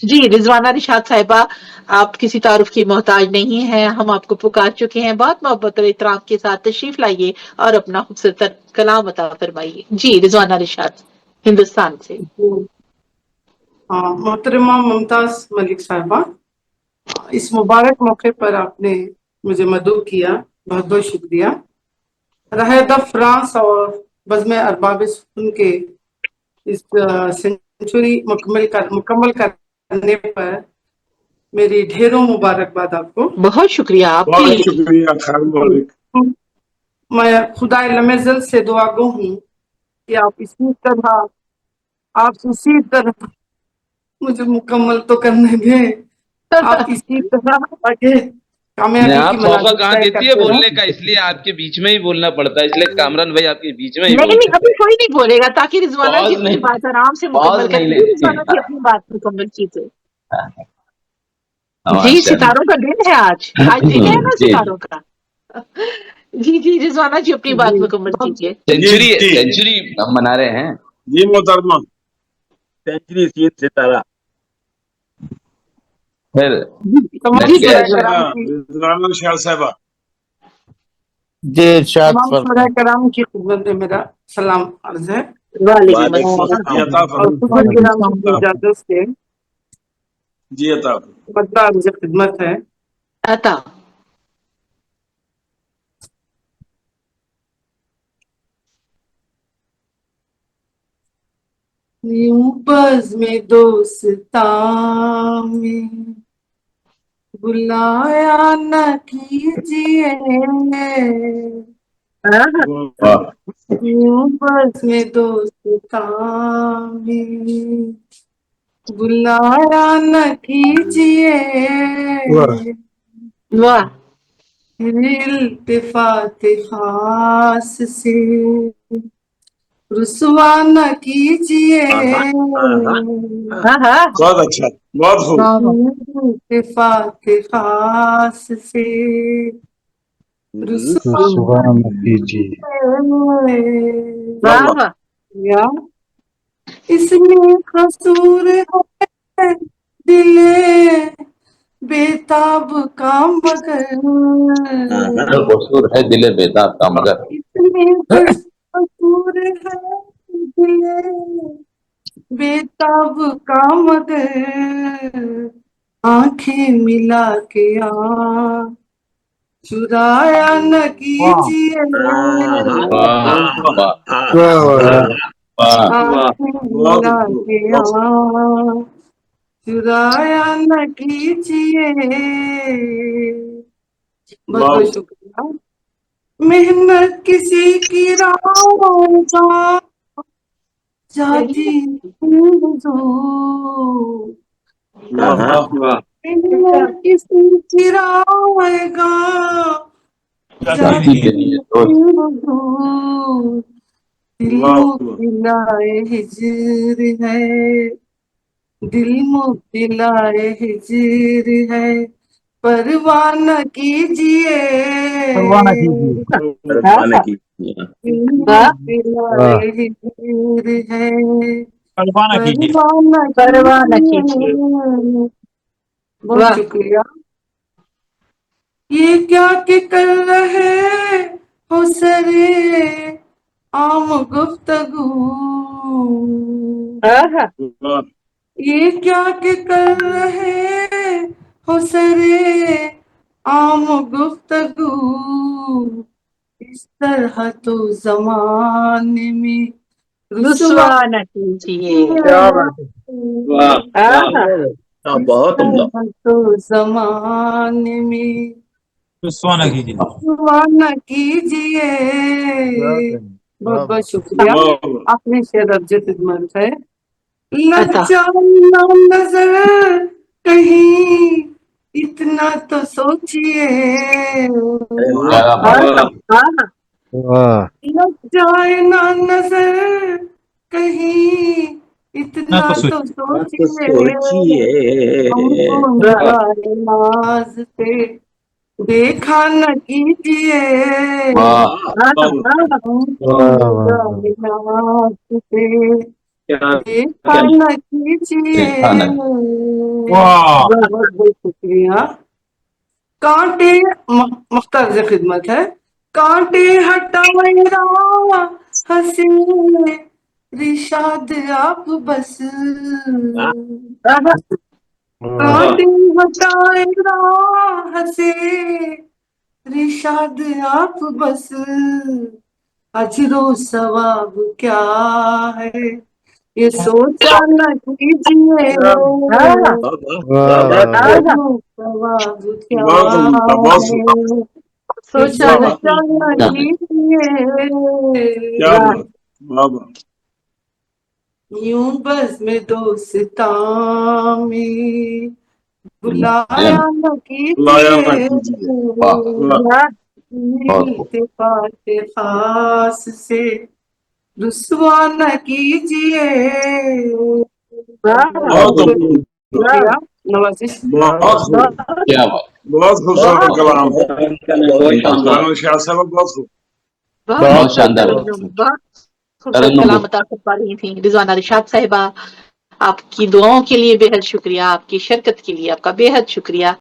जी, रिज़वाना रिशाद साहिबा, आप किसी तारुफ़ की मोहताज नहीं हैं, हम आपको पुकार चुके हैं, बहुत मोहब्बत और इहतराम के साथ तशरीफ़ लाइए और अपना खूबसूरत कलाम अता फ़रमाइए। जी, रिज़वाना रिशाद, हिंदुस्तान से। हाँ, मोहतरमा मुमताज मलिक साहिबा, इस मुबारक मौके पर आपने मुझे मदऊ किया, बहुत बहुत शुक्रिया। रहे फ्रांस और बज़्म अरबाब सुकून के इस सेंचुरी मुकम्मल करने पर मेरी ढेरों मुबारकबाद आपको। बहुत शुक्रिया आपके बहुत लिए। शुक्रिया खान मलिक। मैं खुदा लमेजल से दुआगो हूँ कि आप इसी तरह मुझे मुकम्मल तो करने दें, आप इसी तरह आगे कामयाबी आप की मौका मंजिल कहाँ तय देती है करते बोलने का, रहें। इसलिए आपके बीच में ही बोलना पड़ता है, इसलिए कामरान भाई आपके बीच में ही नहीं, बोलते अभी कोई नहीं बोलेगा ताकि रिज़वाना जी पॉज अपनी नहीं, बात आराम से मुकम्मल पॉज कर नहीं लीजिए, लेती रिज़वाना जी अपनी बात मुकम्मल कीजिए। जी, माशाल्लाह। सितारों का दिन है आज। आज दिन है ना जी सितारों का। जी, रिज़वाना जी अपनी बात जी मुकम्मल कीजिए। जी सेंचुरी जी सेंचुरी हम मना रहे हैं। जी मोहतरमा, सेंचुरी सीट सितारा। फिर तमाम नेक्स्ट जी, शुरा गेस्ट। कराम की रिजवाना रिशाद साहिबा। जी इरशाद तमाम शुरा फरमाएं। कराम की खिदमत में मेरा सलाम अर्ज है वालेकुम वालेकुम और अस्सलाम। जी अस्सलाम। अता खुदा फरमाइए। कराम की इजाजत से जी अता बदला अर्ज खिदमत है। अता। यूं बज़ में दोस्ता में बुलाया न कीजिए, वाह यूं बज़ में दोस्ता में बुलाया न कीजिए, वाह। इल्तिफात खास से रुसवा न कीजिए, हाँ, हाँ। बहुत अच्छा, बहुत खूब। इल्तिफात खास से रुसवा रुसवा न न कीजिए। कीजिए। वाह, अल्लाह। वाह। या इसमें कसूर है दिले बेताब का, मगर कसूर है दिले बेताब का, मगर इसमें कसूर है दिले बेताब का, मगर आंखें मिला के चुराया न कीजिए, वाह वाह वाह। आंखें बहुत मिला खूब, के बहुत चुराया न कीजिए। बहुत बहुत बहुत शुक्रिया। मेहनत किसी की राह जाती हुजूर, वाह। मेहनत किसी की राह जाती जाती के लिए दोस्त। हुजूर, दिल वाह मुब्तिलाए हिज्र है, दिल मुब्तिलाए हिज्र है, परवाह न कीजिए, परवाह न कीजिए। हाँ, परवाने हाँ। की दिल वाह। मुब्तिलाए हिज्र है, परवाह न कीजिए। परवाह न परवाह न कीजिए। कीजिए। बहुत वाह। शुक्रिया। ये क्या के कर रहे हो सरे आम गुफ्तगू, हाँ, हाँ। वाह। ये क्या के कर रहे हो सरे आम गुफ्तगू, इस तरह तो जमाने में रुसवा रुसवा न कीजिए। क्या बात है। वाह हाँ, वाह। हाँ। इस बहुत उम्दा। तरह तो जमाने में रुसवा न कीजिए। रुसवा न कीजिए। क्या करें। बहुत वाह वाह। बहुत शुक्रिया। वाह आपने शेर अब्जद खिदमत है। लग अता। जाए ना नजर कहीं, इतना तो सोचिए, क्या हाँ, बात हाँ। है। हाँ, हाँ। वाह। लग जाए ना नजर कहीं, ना इतना तो तो तो सोचिए, हमको सोचिए। वाह। निगाह नाज से देखा न कीजिए, वाह हाँ, हाँ। वाह। हाँ, हाँ। हमको वाह वाह वाह। निगाह नाज से क्या देखा क्या न कीजिए। देखा न वाह बहुत बहुत शुक्रिया। कांटे मुख्तार से खिदमत है। कांटे हटाए राह हंसे रिशाद आप बस, कांटे हटाए राह से रिशाद आप बस, अजरो सवाब क्या है ये सोचा न कीजिए, वाह अजरो सवाब क्या है सोचा ये नहीं। सोचा न कीजिए, यूं बस में दोस्तां में बुलाया न कीजिए, मिलते पाते खास से रुसवा न कीजिए। शुक्रिया नवाजिश। क्या बात। बहुत खूबसूरत कलाम है। बहुत शानदार, तरन्नुम शाह साहब बहुत खूब। बहुत बहुत खूबसूरत शानदार। तरन्नुम, बहुत खूबसूरत तरन्नुम कलाम अता फरमा रही थी रिजवाना रिशाद साहिबा। आपकी दुआओं के लिए बेहद शुक्रिया, आपकी शिरकत के लिए आपका बेहद शुक्रिया।